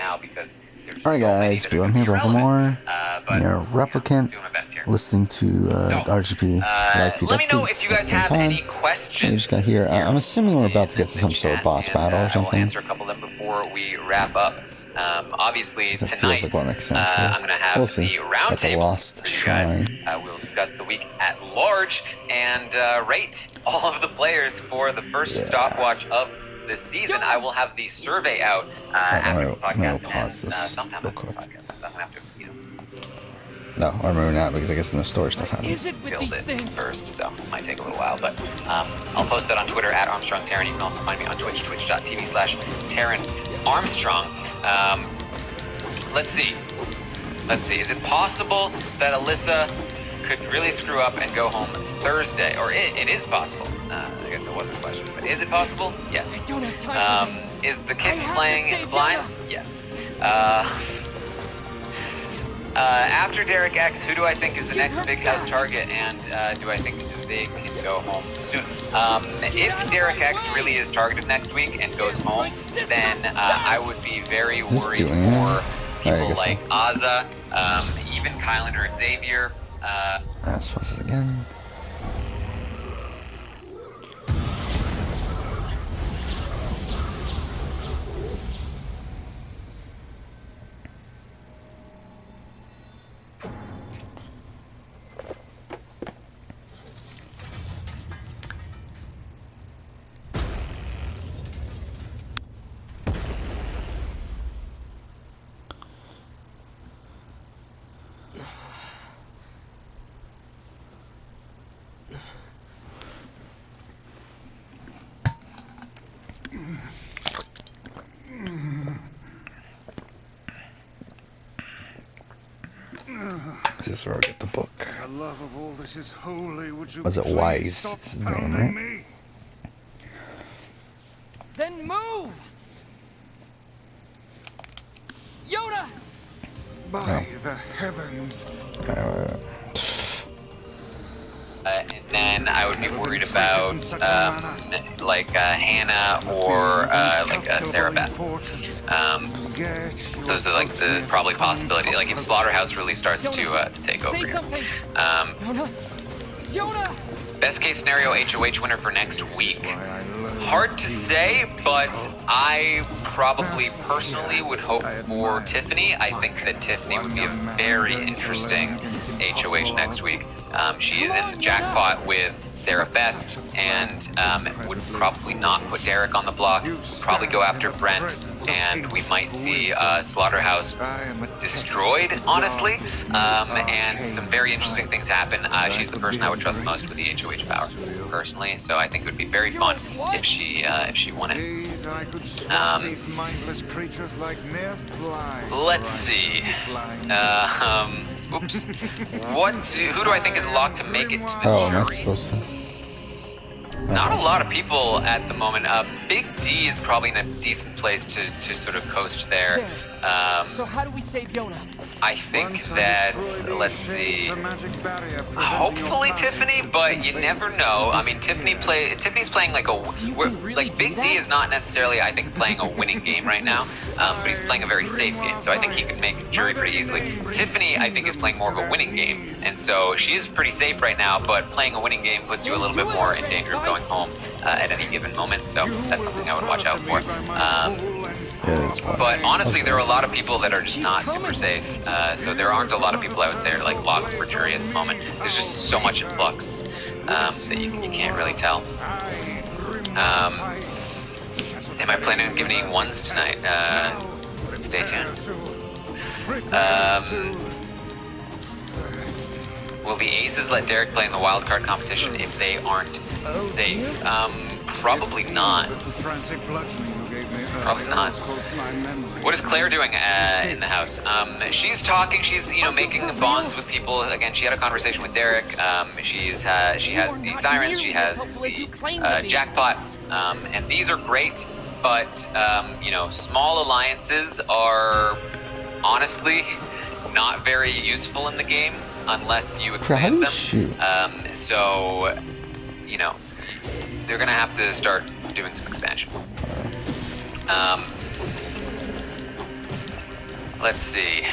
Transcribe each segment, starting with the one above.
now because there's Alright guys, I'm here back for more NieR Replicant, listening to the RGP live feed let me know updates if you at guys the same have time. any questions. We just got here. I'm assuming we're about to get to some sort of boss battle or I will something. answer a couple of them before we wrap up. Obviously, That tonight, feels like what makes sense here. I'm going to have We'll see. the round At the table Lost for you guys. Shrine. We'll discuss the week at large and rate all of the players for the first stopwatch of the season. I will have the survey out after this podcast ends. Sometime after the podcast. I'm going to have to, No, I'm removing that because I guess no storage stuff happens. build it first, so it might take a little while. But I'll post that on Twitter at Armstrong Terran. You can also find me on Twitch, twitch.tv/Terran Armstrong. Let's see. Is it possible that Alyssa could really screw up and go home Thursday? Or it is possible. I guess it wasn't a question, but is it possible? Yes. Is the kid playing in the blinds? Yes. After Derek X, who do I think is the next big house target, and do I think they can go home soon? If Derek X really is targeted next week and goes home, then I would be very worried for people like Azza, even Kylander and Xavier. I suppose it again. This is where I get the book. The love of all that is holy, would you Was it Wise? This is the name, right? me? Then move! Yoda! By the heavens. And then I would be worried about Hannah or Sarah Beth. Those are like the probably possibility. Like if Slaughterhouse really starts to take over here. Yoda! Best case scenario HOH winner for next week. Hard to say, but I probably personally would hope for Tiffany. I think that Tiffany would be a very interesting HOH next week. She is in the jackpot with Sarah Beth and would probably not put Derek on the block, probably go after Brent, and we might see Slaughterhouse destroyed, honestly, and some very interesting things happen. She's the person I would trust most with the HOH power, personally, so I think it would be very fun if she won it. Let's see. Oops. Who do I think is locked to make it to the Oh, am I jury? supposed to? Not a lot of people at the moment. Big D is probably in a decent place to sort of coast there. So how do we save Yoda? I think that, let's see, hopefully Tiffany, but you never know. I mean, Tiffany's playing like Big D is not necessarily, I think, playing a winning game right now, but he's playing a very safe game, so I think he can make jury pretty easily. Tiffany, I think, is playing more of a winning game, and so she is pretty safe right now, but playing a winning game puts you a little bit more in danger of going home at any given moment, so that's something I would watch out for. But honestly, there are a lot of people that are just not super safe. So there aren't a lot of people I would say are like locked for jury at the moment. There's just so much in flux that you can't really tell. Am I planning on giving any ones tonight? Stay tuned. Will the Aces let Derek play in the wildcard competition if they aren't safe? Probably not. Probably not. What is Claire doing in the house? She's talking. She's making bonds with people. Again, she had a conversation with Derek. She has the sirens. She has the jackpot, and these are great. But small alliances are honestly not very useful in the game unless you expand them. So they're gonna have to start doing some expansion. Let's see.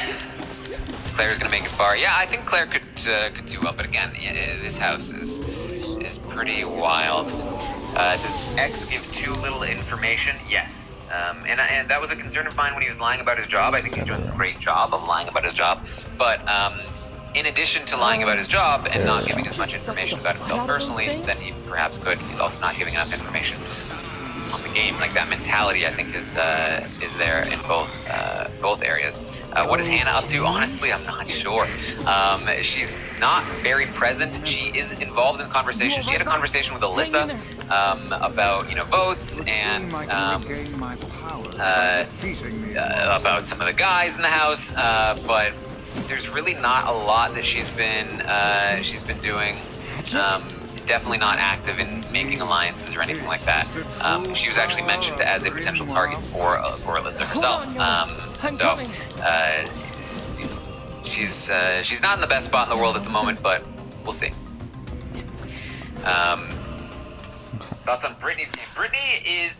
Claire's gonna make it far. Yeah, I think Claire could do well, but again, this house is pretty wild. Does X give too little information? Yes. And that was a concern of mine when he was lying about his job. I think he's doing a great job of lying about his job. But in addition to lying about his job and not giving as much information about himself personally than he perhaps could, he's also not giving enough information on the game. Like, that mentality, I think, is there in both areas. What is Hannah up to? Honestly, I'm not sure. She's not very present. She is involved in conversation. She had a conversation with Alyssa about, votes and about some of the guys in the house, but there's really not a lot that she's been doing. Definitely not active in making alliances or anything like that. She was actually mentioned as a potential target for Alyssa herself. So she's not in the best spot in the world at the moment, but we'll see. Thoughts on Brittany's game? Brittany is.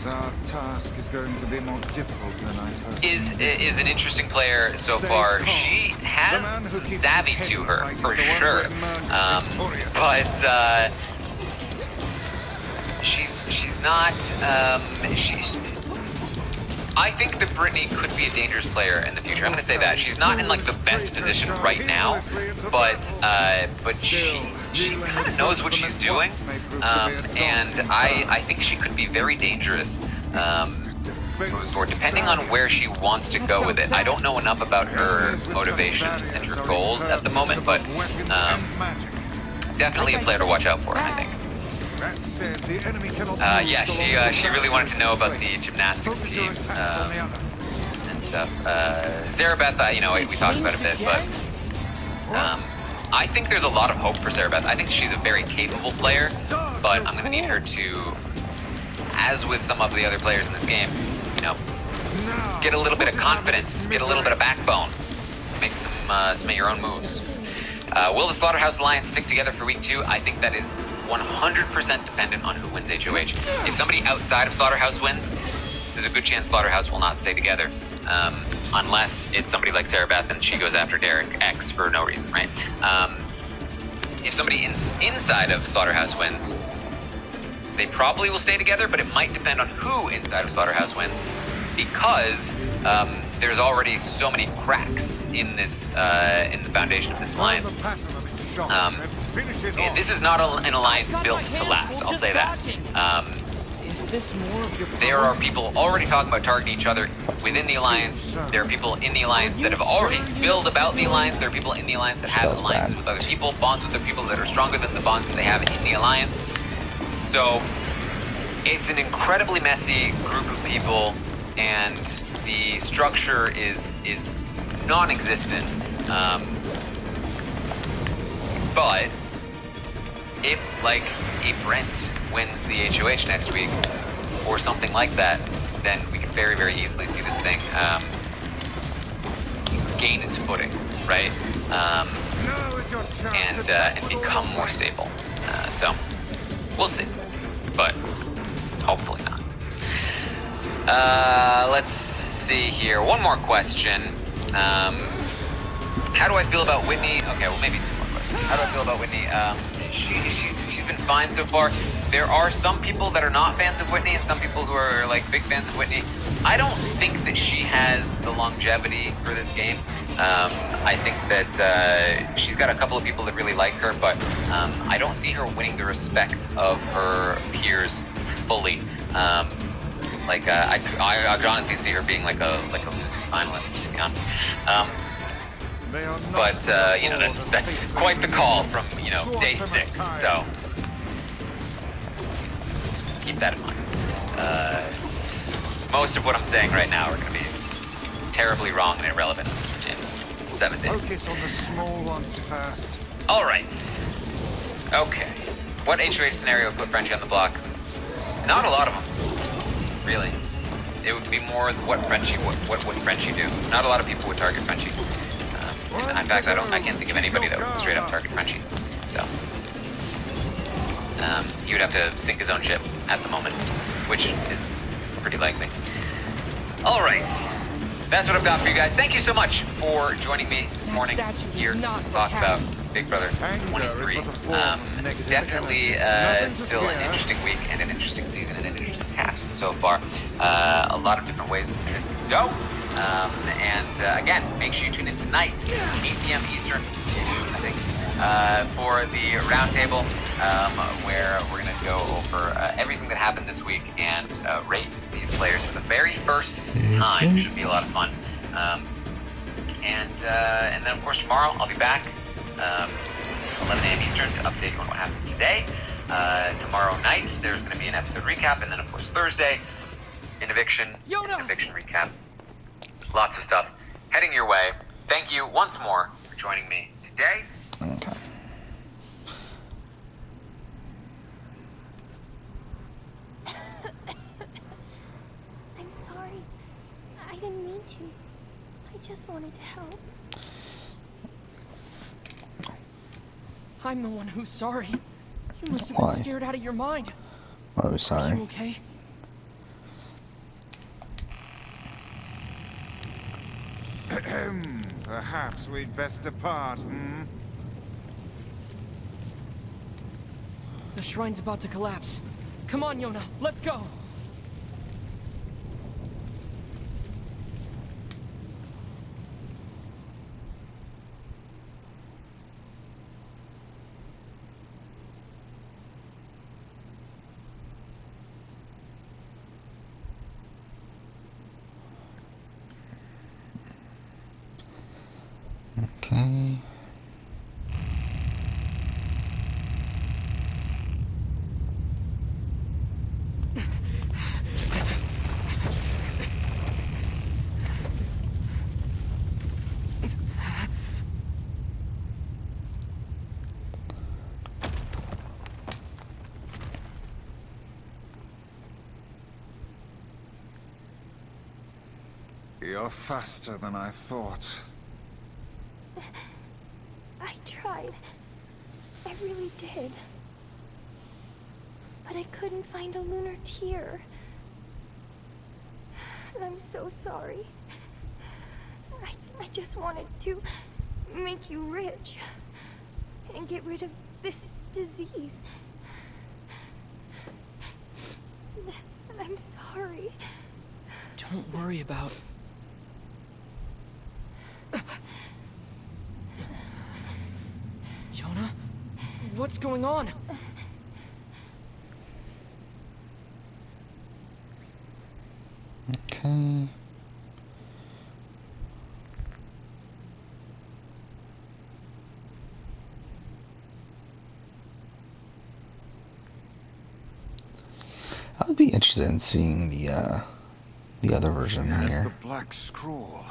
Our task is going to be more difficult than I first is an interesting player so far. She has some savvy to her, for sure. But she's not. I think that Brittany could be a dangerous player in the future. I'm going to say that she's not in like the best position right now, but she kind of knows what she's doing, and I think she could be very dangerous moving forward, depending on where she wants to go with it. I don't know enough about her motivations and her goals at the moment, but definitely a player to watch out for, I think. Yeah, she really wanted to know about the gymnastics team and stuff. Sarah Beth, we talked about a bit, but I think there's a lot of hope for Sarah Beth. I think she's a very capable player, but I'm going to need her to, as with some of the other players in this game, get a little bit of confidence, get a little bit of backbone, make some of your own moves. Will the Slaughterhouse Alliance stick together for week 2? I think that is 100% dependent on who wins HOH. If somebody outside of Slaughterhouse wins, there's a good chance Slaughterhouse will not stay together, unless it's somebody like Sarah Beth and she goes after Derek X for no reason, right? If somebody inside of Slaughterhouse wins, they probably will stay together, but it might depend on who inside of Slaughterhouse wins, because there's already so many cracks in this in the foundation of this alliance. This is not an alliance built to last, I'll say that. There are people already talking about targeting each other within the alliance. There are people in the alliance that have already spilled about the alliance. There are people in the alliance that have alliances with other people, bonds with other people that are stronger than the bonds that they have in the alliance. So it's an incredibly messy group of people, and the structure is non-existent. But if, like, a Brent wins the HOH next week, or something like that, then we can very, very easily see this thing gain its footing, right? And become more stable. So we'll see, but hopefully not. Let's see here. One more question. How do I feel about Whitney? Okay, well, maybe 2 more questions. How do I feel about Whitney? She's been fine so far. There are some people that are not fans of Whitney and some people who are like big fans of Whitney. I don't think that she has the longevity for this game. I think that she's got a couple of people that really like her, but I don't see her winning the respect of her peers fully. I could honestly see her being like a losing finalist, to be honest. But that's quite the call from day 6. So keep that in mind. Most of what I'm saying right now are going to be terribly wrong and irrelevant in 7 days. Focus on the small ones first. All right. Okay. What HOH scenario put Frenchie on the block? Not a lot of them. really. It would be more what Frenchie do. Not a lot of people would target Frenchie. In fact, I can't think of anybody that would straight up target Frenchie. So he would have to sink his own ship at the moment, which is pretty likely. All right, that's what I've got for you guys. Thank you so much for joining me this morning here to talk about Big Brother 23. Definitely still an interesting week and an interesting season and an interesting cast so far. A lot of different ways that this can go. Again, make sure you tune in tonight, 8 p.m. Eastern, I think, for the roundtable, where we're going to go over everything that happened this week and rate these players for the very first time. Should be a lot of fun. And then, of course, tomorrow I'll be back, 11 a.m. Eastern, to update you on what happens today. Tomorrow night, there's going to be an episode recap, and then, of course, Thursday, an eviction recap. Lots of stuff heading your way. Thank you once more for joining me today. Okay. I'm sorry. I didn't mean to. I just wanted to help. I'm the one who's sorry. You must have been scared out of your mind. Why are we sorry? Are you okay? Perhaps we'd best depart, hmm? The shrine's about to collapse. Come on, Yona, let's go! Okay. You're faster than I thought. I tried. I really did. But I couldn't find a lunar tear. I'm so sorry. I just wanted to make you rich and get rid of this disease. I'm sorry. Don't worry about... Yona? What's going on? Okay. I would be interested in seeing the other version Here's here. the black scroll.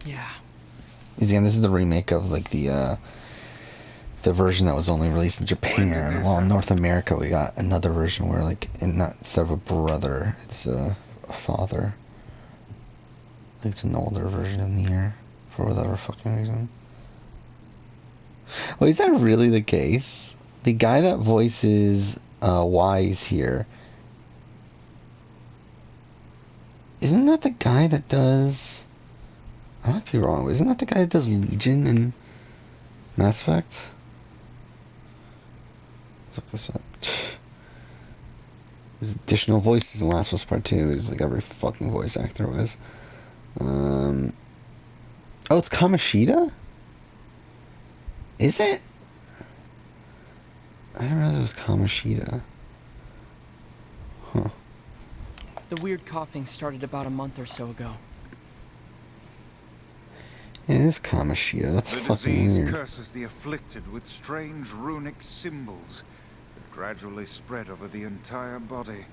Yeah. Again, this is the remake of like the version that was only released in Japan. While in North America, we got another version where like instead of a brother, it's a father. I think it's an older version of NieR for whatever fucking reason. Wait, is that really the case? The guy that voices Wise here, isn't that the guy that does... I might be wrong. Isn't that the guy that does Legion in Mass Effect? Let's look this up. There's additional voices in Last of Us Part 2. There's like every fucking voice actor was. Oh, it's Kamoshida? Is it? I didn't realize it was Kamoshida. Huh. The weird coughing started about a month or so ago. Yeah, it is Kamoshida. That's fucking The disease weird. curses the afflicted with strange runic symbols that gradually spread over the entire body.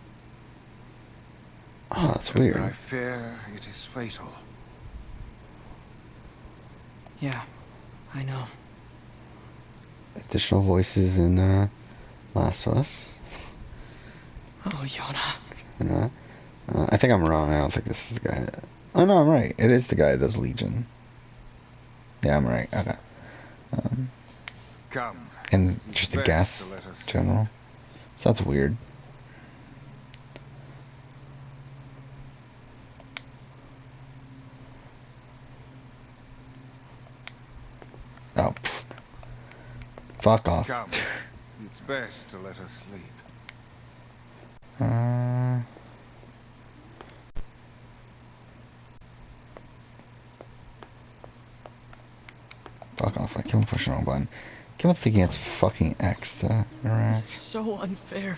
Oh, that's And weird. I fear it is fatal. Yeah, I know. Additional voices in Last of Us. Oh, Yona. You know, I think I'm wrong. I don't think this is the guy. Oh no, I'm right. It is the guy that does Legion. Yeah, I'm right. Okay. Come. And It's just the best Geth to let us in general. So that's weird. Oh, pfft. Fuck off. Come. It's best to let us sleep. Fuck off. I keep pushing the wrong button. Keep on thinking it's fucking X to This interact. is so unfair.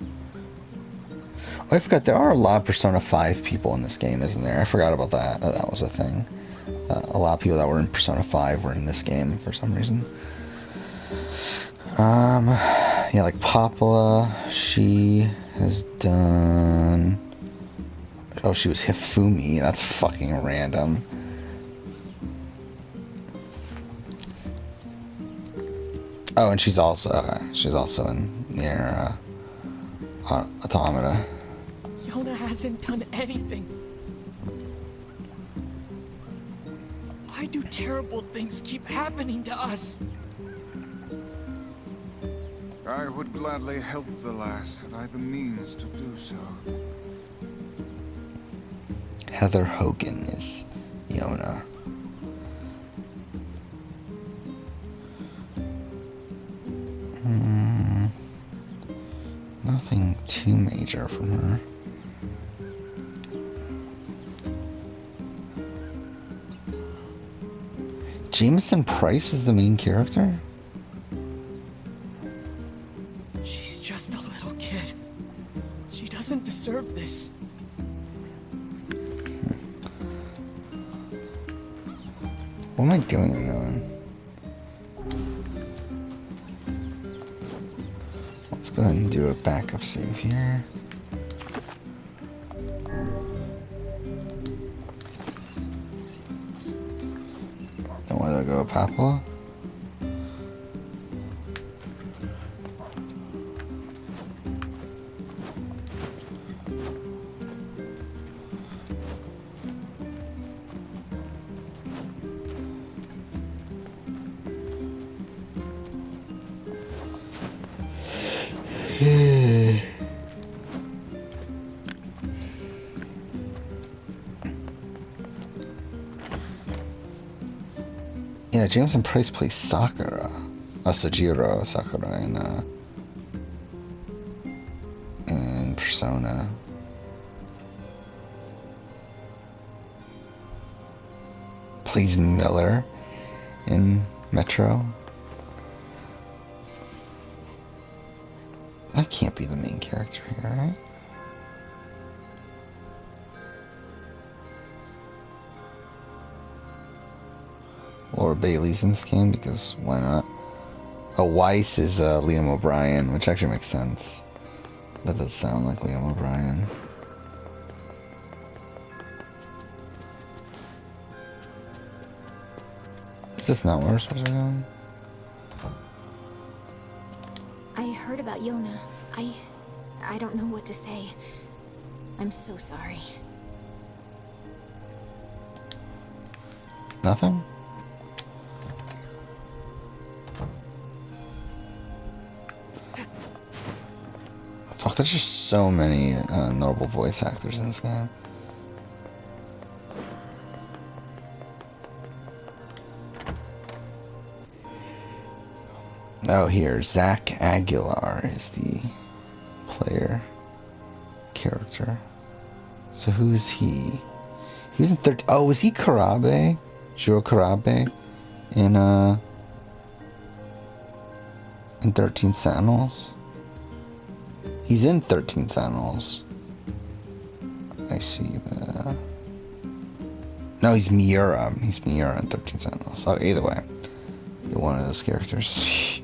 Oh, I forgot, there are a lot of Persona 5 people in this game, isn't there? I forgot about that. That was a thing. A lot of people that were in Persona 5 were in this game for some reason. Yeah, like Popula, she has done... Oh, she was Hifumi. That's fucking random. Oh, and she's also in NieR Automata. Yona hasn't done anything. Why do terrible things keep happening to us? I would gladly help the lass had I the means to do so. Heather Hogan is Yona. Nothing too major from her. Jameson Price is the main character? She's just a little kid. She doesn't deserve this. What am I doing now? Let's go ahead and do a backup save here. Then where do I go? Papua? Yeah, Jameson Price plays Sakura. Sojiro Sakura in Persona. Plays Miller in Metro. That can't be the main character here, right? Laura Bailey's in this game because why not? Oh, Weiss is Liam O'Brien, which actually makes sense. That does sound like Liam O'Brien. Is this not where we're supposed to go? I heard about Yona. I don't know what to say. I'm so sorry. Nothing? Fuck, there's just so many notable voice actors in this game. Oh, here, Zach Aguilar is the player character. So who's he? He was in 13. Oh, was he Karabe? Juro Karabe in 13 Sentinels? He's in 13 Sentinels. I see that. No, he's Miura. He's Miura in 13 Sentinels. So either way, you're one of those characters.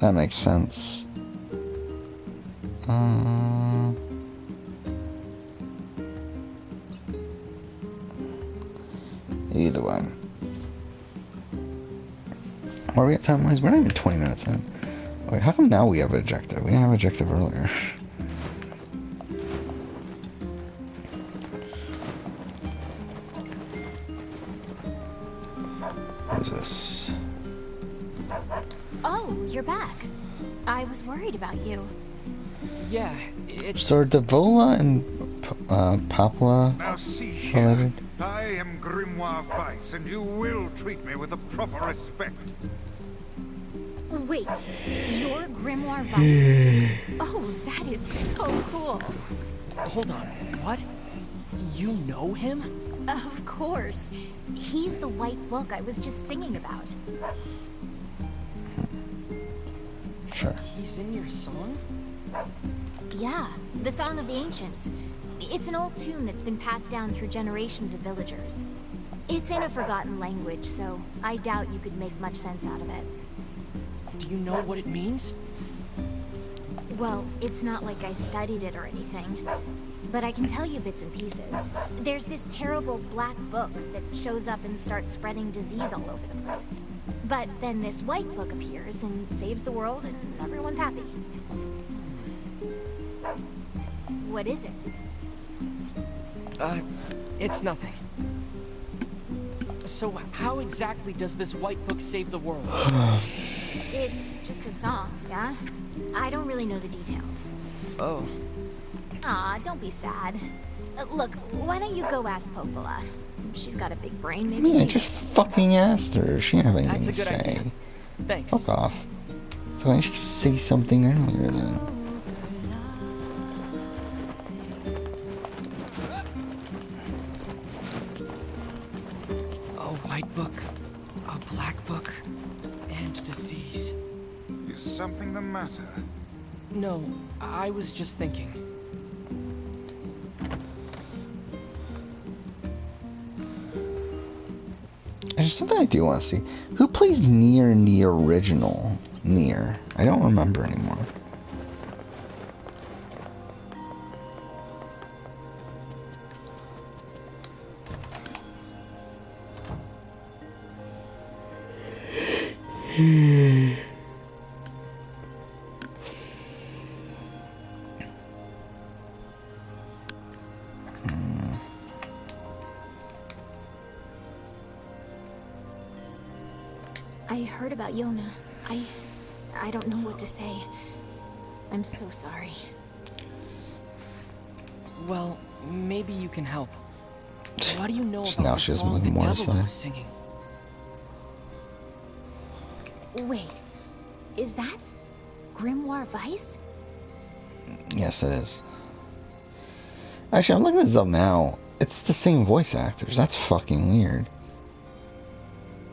That makes sense. Either way. Where are we at time-wise? We're not even 20 minutes in. Wait, how come now we have objective? We didn't have objective earlier. What is this? Oh, you're back. I was worried about you. Yeah, it's... So are Devola and Papua Now see here. related? I am Grimoire Weiss, and you will treat me with the proper respect. Wait, you're Grimoire Weiss? Oh, that is so cool. Hold on, what? You know him? Of course. He's the white book I was just singing about. Sure. He's in your song? Yeah, the Song of the Ancients. It's an old tune that's been passed down through generations of villagers. It's in a forgotten language, so I doubt you could make much sense out of it. Do you know what it means? Well, it's not like I studied it or anything, but I can tell you bits and pieces. There's this terrible black book that shows up and starts spreading disease all over the place. But then this white book appears and saves the world and everyone's happy. What is it? It's nothing. So how exactly does this white book save the world? It's just a song, yeah? I don't really know the details. Oh. Aw, don't be sad. Look, why don't you go ask Popola? She's got a big brain, maybe Yeah, I she... just fucking asked her. She didn't have anything That's a to good say. idea. Thanks. Fuck off. So why didn't she say something earlier then? A white book, a black book, and disease. Is something the matter? No, I was just thinking. There's something I do want to see. Who plays NieR in the original NieR? I don't remember anymore. I heard about Yona. I don't know what to say. I'm so sorry. Well, maybe you can help. What do you know Just about now the she has song more the to devil say. was singing? Wait, is that Grimoire Weiss? Yes, it is. Actually, I'm looking this up now. It's the same voice actors. That's fucking weird.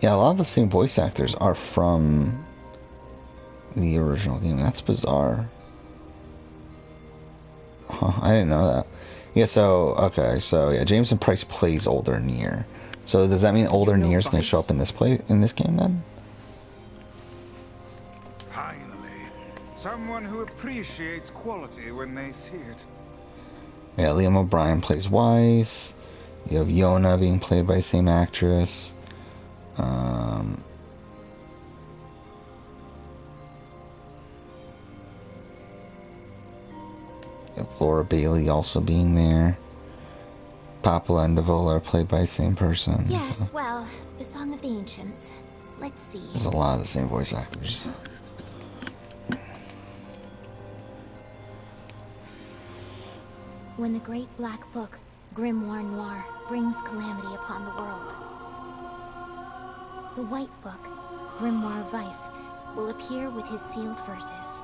Yeah, a lot of the same voice actors are from the original game. That's bizarre. Huh, I didn't know that. Yeah, so, okay, so, yeah, Jameson Price plays older NieR. So does that mean older You know NieR's gonna show Weiss? up in this game then? Finally. Someone who appreciates quality when they see it. Yeah, Liam O'Brien plays Weiss. You have Yona being played by the same actress. You have Laura Bailey also being there. Papua and Devola are played by the same person. Yes, So well, the Song of the Ancients. Let's see. there's a lot of the same voice actors. When the great black book, Grimoire Noir, brings calamity upon the world, the white book, Grimoire Weiss, will appear with his sealed verses.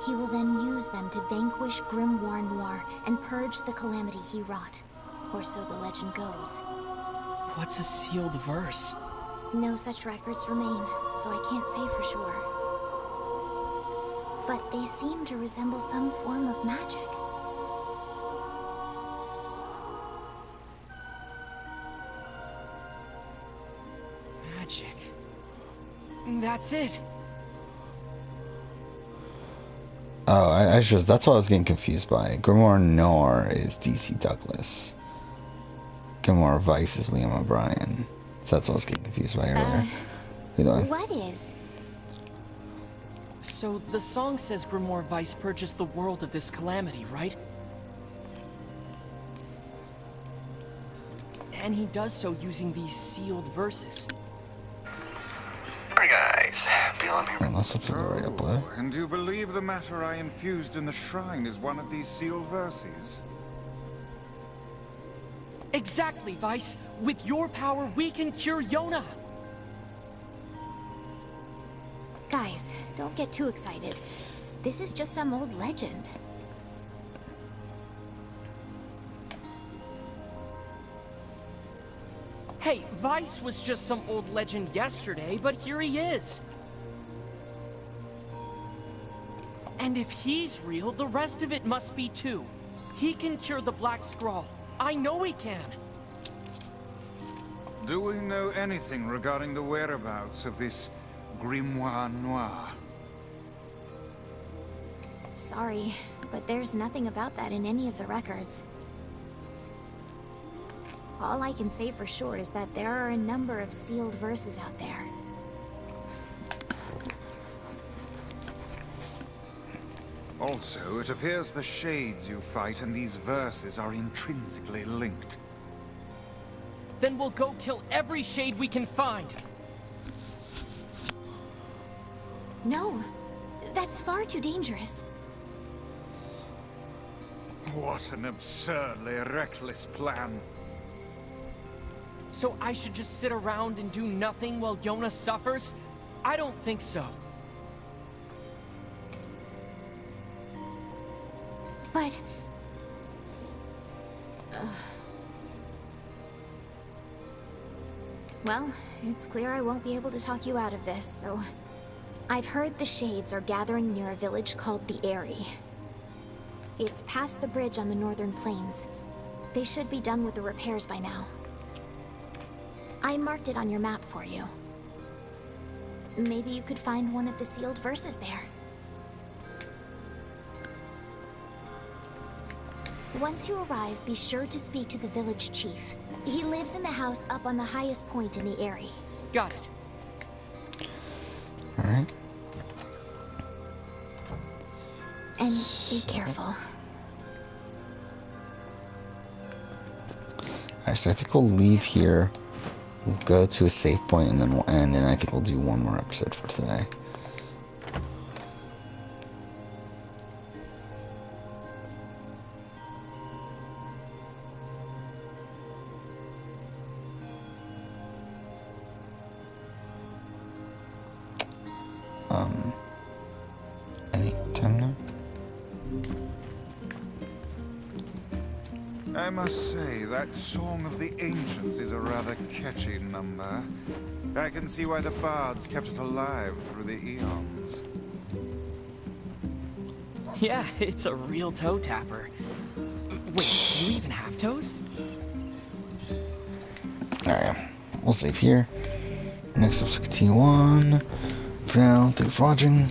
He will then use them to vanquish Grimoire Noir and purge the calamity he wrought, or so the legend goes. What's a sealed verse? No such records remain, so I can't say for sure. But they seem to resemble some form of magic. Magic. That's it. Oh, that's what I was getting confused by. Grimoire Noir is DC Douglas. Grimoire Weiss is Liam O'Brien. So that's what I was getting confused by earlier. Either way. What is? So the song says Grimoire Weiss purchased the world of this calamity, right? And he does so using these sealed verses. Alright guys, BLM here. And let's look to the right up there. And you believe the matter I infused in the shrine is one of these sealed verses? Exactly, Weiss. With your power, we can cure Yona. Guys, don't get too excited. This is just some old legend. Hey, Weiss was just some old legend yesterday, but here he is. And if he's real, the rest of it must be too. He can cure the Black Scrawl. I know he can. Do we know anything regarding the whereabouts of this Grimoire Noir? Sorry, but there's nothing about that in any of the records. All I can say for sure is that there are a number of sealed verses out there. Also, it appears the shades you fight and these verses are intrinsically linked. Then we'll go kill every shade we can find. No, that's far too dangerous. What an absurdly reckless plan. So I should just sit around and do nothing while Yona suffers? I don't think so. But... Well, it's clear I won't be able to talk you out of this, so... I've heard the Shades are gathering near a village called the Eyrie. It's past the bridge on the northern plains. They should be done with the repairs by now. I marked it on your map for you. Maybe you could find one of the sealed verses there. Once you arrive, be sure to speak to the village chief. He lives in the house up on the highest point in the Eyrie. Got it. Alright. And be careful. Alright, so I think we'll leave here. We'll go to a safe point and then we'll end, and I think we'll do one more episode for today. Any time now? I must say, that Song of the Ancients is a rather catchy number. I can see why the bards kept it alive through the eons. Yeah, it's a real toe tapper. Wait, do you even have toes? Alright, we'll save here. Next episode continue on. For now, thank you for watching.